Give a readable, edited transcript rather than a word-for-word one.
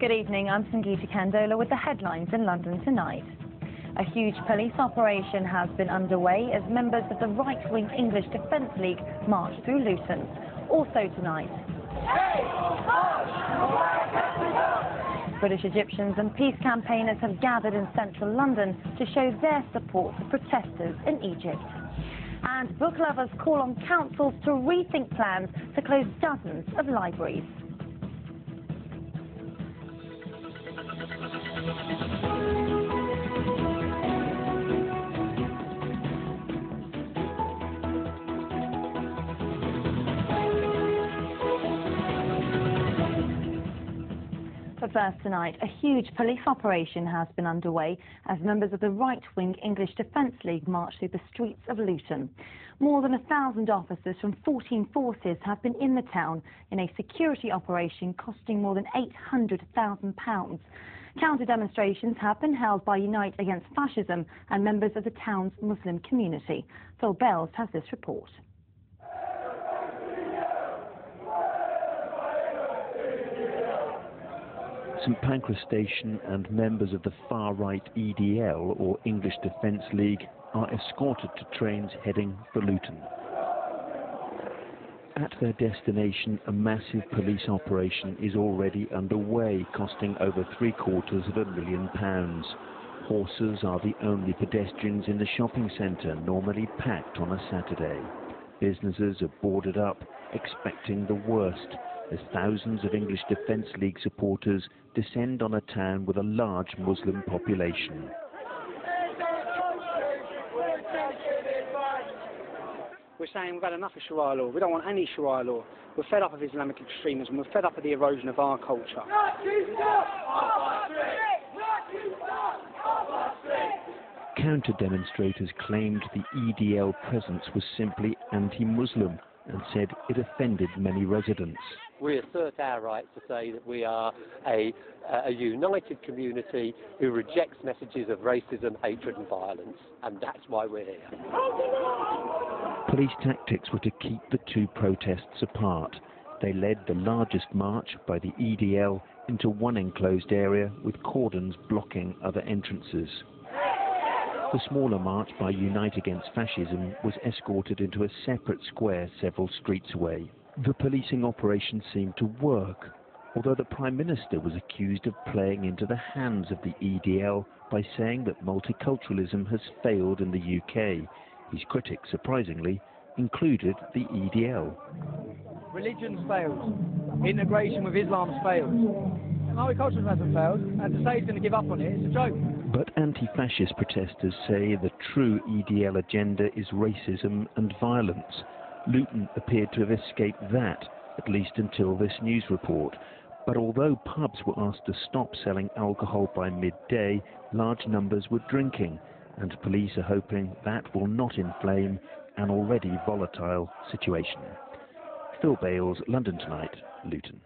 Good evening, I'm Sangeeta Kandola with the headlines in London tonight. A huge police operation has been underway as members of the right-wing English Defence League march through Luton. Also tonight, British Egyptians and peace campaigners have gathered in central London to show their support for protesters in Egypt. And book lovers call on councils to rethink plans to close dozens of libraries. But first tonight, a huge police operation has been underway as members of the right-wing English Defence League march through the streets of Luton. More than 1,000 officers from 14 forces have been in the town in a security operation costing more than £800,000. Counter-demonstrations have been held by Unite Against Fascism and members of the town's Muslim community. Phil Bales has this report. St Pancras Station and members of the far-right EDL, or English Defence League, are escorted to trains heading for Luton. At their destination, a massive police operation is already underway, costing over £750,000. Horses are the only pedestrians in the shopping centre, normally packed on a Saturday. Businesses are boarded up, expecting the worst, as thousands of English Defence League supporters descend on a town with a large Muslim population. We're saying we've had enough of Sharia law. We don't want any Sharia law. We're fed up of Islamic extremism. We're fed up of the erosion of our culture. Counter-demonstrators claimed the EDL presence was simply anti-Muslim and said it offended many residents. We assert our right to say that we are a united community who rejects messages of racism, hatred and violence, and that's why we're here. Police tactics were to keep the two protests apart. They led the largest march by the EDL into one enclosed area with cordons blocking other entrances. The smaller march by Unite Against Fascism was escorted into a separate square several streets away. The policing operation seemed to work, although the Prime Minister was accused of playing into the hands of the EDL by saying that multiculturalism has failed in the UK. His critics, surprisingly, included the EDL. Religion's failed. Integration with Islam's failed. Multiculturalism hasn't failed, and to say he's going to give up on it is a joke. But anti-fascist protesters say the true EDL agenda is racism and violence. Luton appeared to have escaped that, at least until this news report. But although pubs were asked to stop selling alcohol by midday, large numbers were drinking, and police are hoping that will not inflame an already volatile situation. Phil Bales, London Tonight, Luton.